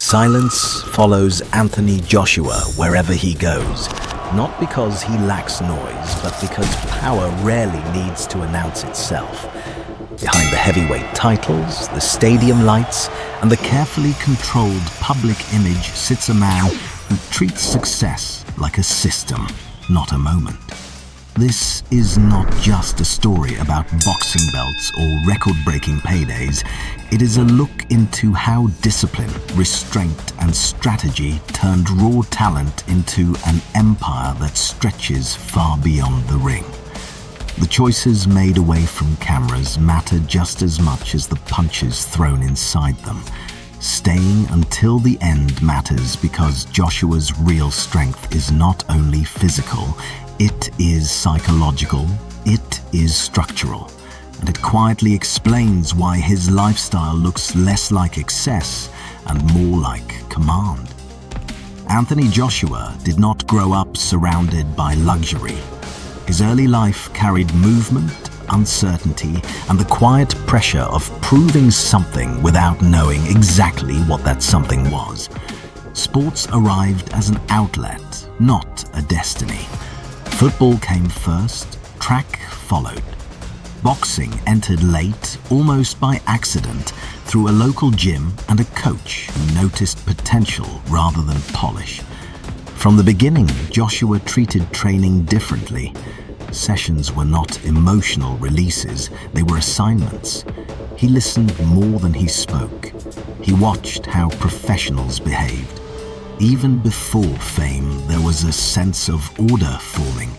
Silence follows Anthony Joshua wherever he goes, not because he lacks noise, but because power rarely needs to announce itself. Behind the heavyweight titles, the stadium lights, and the carefully controlled public image sits a man who treats success like a system, not a moment. This is not just a story about boxing belts or record-breaking paydays. It is a look into how discipline, restraint, and strategy turned raw talent into an empire that stretches far beyond the ring. The choices made away from cameras matter just as much as the punches thrown inside them. Staying until the end matters because Joshua's real strength is not only physical, it is psychological, it is structural, and it quietly explains why his lifestyle looks less like excess and more like command. Anthony Joshua did not grow up surrounded by luxury. His early life carried movement, uncertainty, and the quiet pressure of proving something without knowing exactly what that something was. Sports arrived as an outlet, not a destiny. Football came first, track followed. Boxing entered late, almost by accident, through a local gym and a coach who noticed potential rather than polish. From the beginning, Joshua treated training differently. Sessions were not emotional releases, they were assignments. He listened more than he spoke. He watched how professionals behaved. Even before fame, there was a sense of order forming.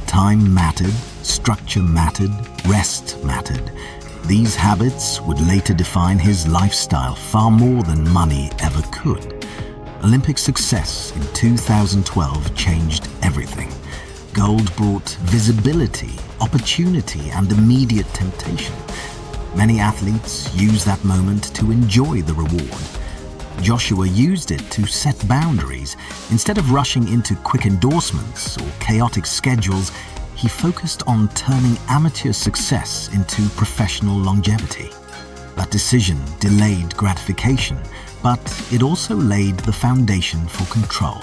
Time mattered, structure mattered, rest mattered. These habits would later define his lifestyle far more than money ever could. Olympic success in 2012 changed everything. Gold brought visibility, opportunity, and immediate temptation. Many athletes use that moment to enjoy the reward. Joshua used it to set boundaries. Instead of rushing into quick endorsements or chaotic schedules, he focused on turning amateur success into professional longevity. That decision delayed gratification, but it also laid the foundation for control.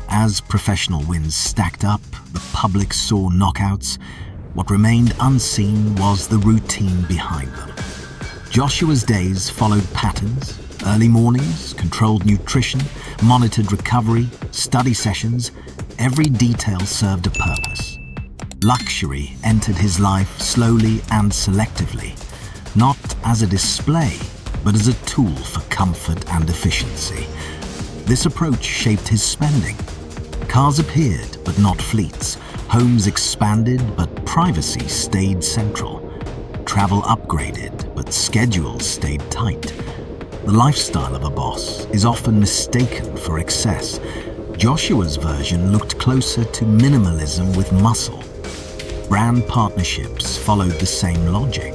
As professional wins stacked up, the public saw knockouts. What remained unseen was the routine behind them. Joshua's days followed patterns. Early mornings, controlled nutrition, monitored recovery, study sessions. Every detail served a purpose. Luxury entered his life slowly and selectively, not as a display, but as a tool for comfort and efficiency. This approach shaped his spending. Cars appeared, but not fleets. Homes expanded, but privacy stayed central. Travel upgraded, but schedules stayed tight. The lifestyle of a boss is often mistaken for excess. Joshua's version looked closer to minimalism with muscle. Brand partnerships followed the same logic.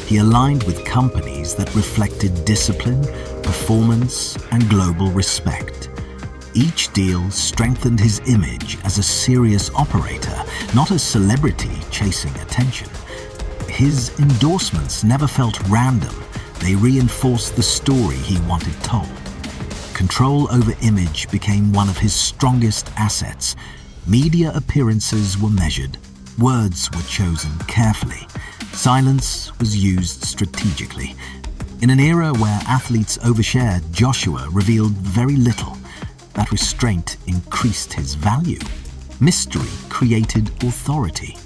He aligned with companies that reflected discipline, performance, and global respect. Each deal strengthened his image as a serious operator, not a celebrity chasing attention. His endorsements never felt random. They reinforced the story he wanted told. Control over image became one of his strongest assets. Media appearances were measured. Words were chosen carefully. Silence was used strategically. In an era where athletes overshared, Joshua revealed very little. That restraint increased his value. Mystery created authority.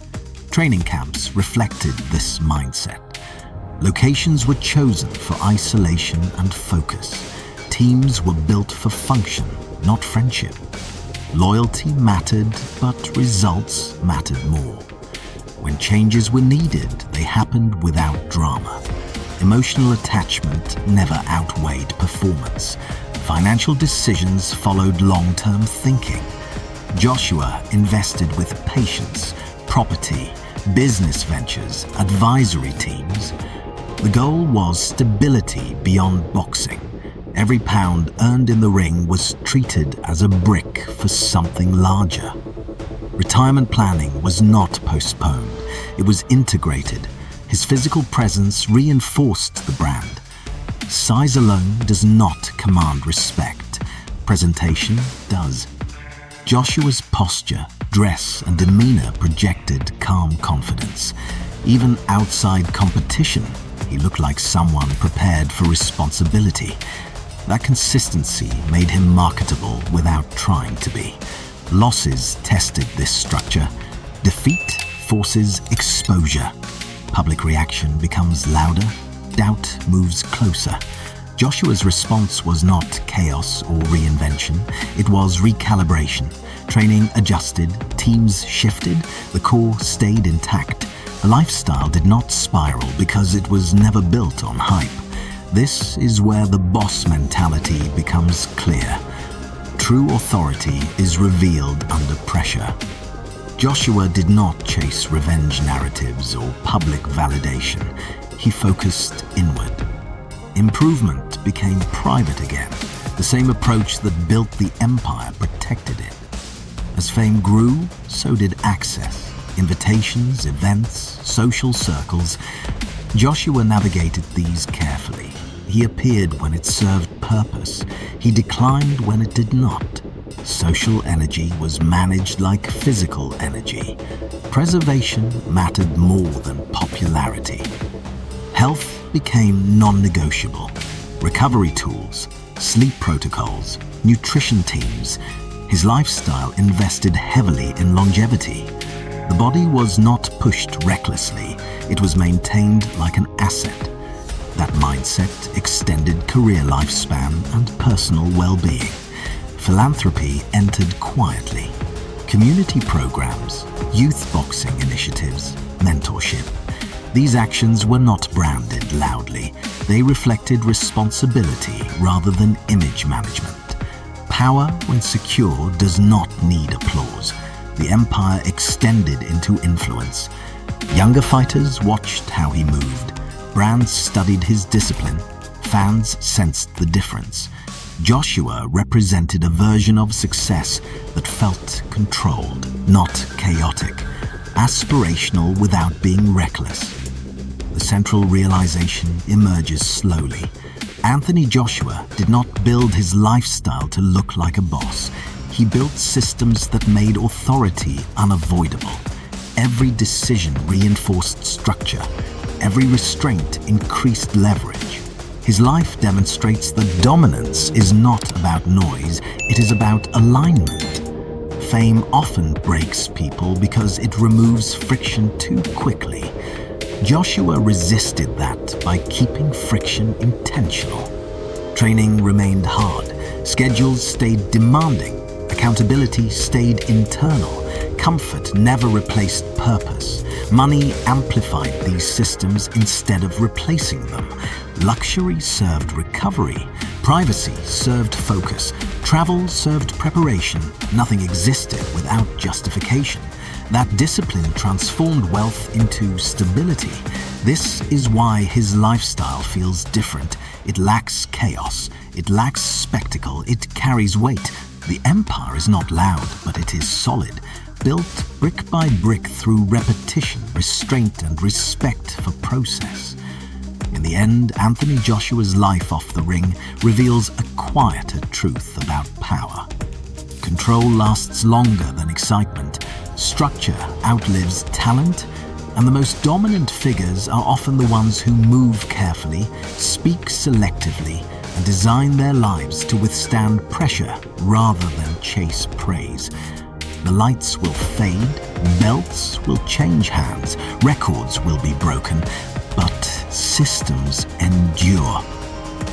Training camps reflected this mindset. Locations were chosen for isolation and focus. Teams were built for function, not friendship. Loyalty mattered, but results mattered more. When changes were needed, they happened without drama. Emotional attachment never outweighed performance. Financial decisions followed long-term thinking. Joshua invested with patience, property, business ventures, advisory teams. The goal was stability beyond boxing. Every pound earned in the ring was treated as a brick for something larger. Retirement planning was not postponed. It was integrated. His physical presence reinforced the brand. Size alone does not command respect. Presentation does. Joshua's posture, dress, and demeanor projected calm confidence. Even outside competition, he looked like someone prepared for responsibility. That consistency made him marketable without trying to be. Losses tested this structure. Defeat forces exposure. Public reaction becomes louder. Doubt moves closer. Joshua's response was not chaos or reinvention. It was recalibration. Training adjusted, teams shifted, the core stayed intact. The lifestyle did not spiral because it was never built on hype. This is where the boss mentality becomes clear. True authority is revealed under pressure. Joshua did not chase revenge narratives or public validation. He focused inward. Improvement became private again. The same approach that built the empire protected it. As fame grew, so did access. Invitations, events, social circles. Joshua navigated these carefully. He appeared when it served purpose. He declined when it did not. Social energy was managed like physical energy. Preservation mattered more than popularity. Health became non-negotiable. Recovery tools, sleep protocols, nutrition teams. His lifestyle invested heavily in longevity. The body was not pushed recklessly. It was maintained like an asset. That mindset extended career lifespan and personal well-being. Philanthropy entered quietly. Community programs, youth boxing initiatives, mentorship. These actions were not branded loudly. They reflected responsibility rather than image management. Power, when secure, does not need applause. The empire extended into influence. Younger fighters watched how he moved. Brands studied his discipline. Fans sensed the difference. Joshua represented a version of success that felt controlled, not chaotic. Aspirational without being reckless. The central realization emerges slowly. Anthony Joshua did not build his lifestyle to look like a boss. He built systems that made authority unavoidable. Every decision reinforced structure. Every restraint increased leverage. His life demonstrates that dominance is not about noise, it is about alignment. Fame often breaks people because it removes friction too quickly. Joshua resisted that by keeping friction intentional. Training remained hard, schedules stayed demanding, accountability stayed internal. Comfort never replaced purpose. Money amplified these systems instead of replacing them. Luxury served recovery. Privacy served focus. Travel served preparation. Nothing existed without justification. That discipline transformed wealth into stability. This is why his lifestyle feels different. It lacks chaos. It lacks spectacle. It carries weight. The empire is not loud, but it is solid. Built brick by brick through repetition, restraint, and respect for process. In the end, Anthony Joshua's life off the ring reveals a quieter truth about power. Control lasts longer than excitement. Structure outlives talent, and the most dominant figures are often the ones who move carefully, speak selectively, and design their lives to withstand pressure rather than chase praise. The lights will fade, belts will change hands, records will be broken, but systems endure.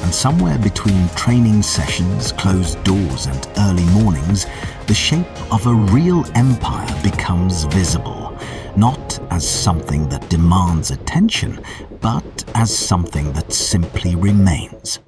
And somewhere between training sessions, closed doors, and early mornings, the shape of a real empire becomes visible, not as something that demands attention, but as something that simply remains.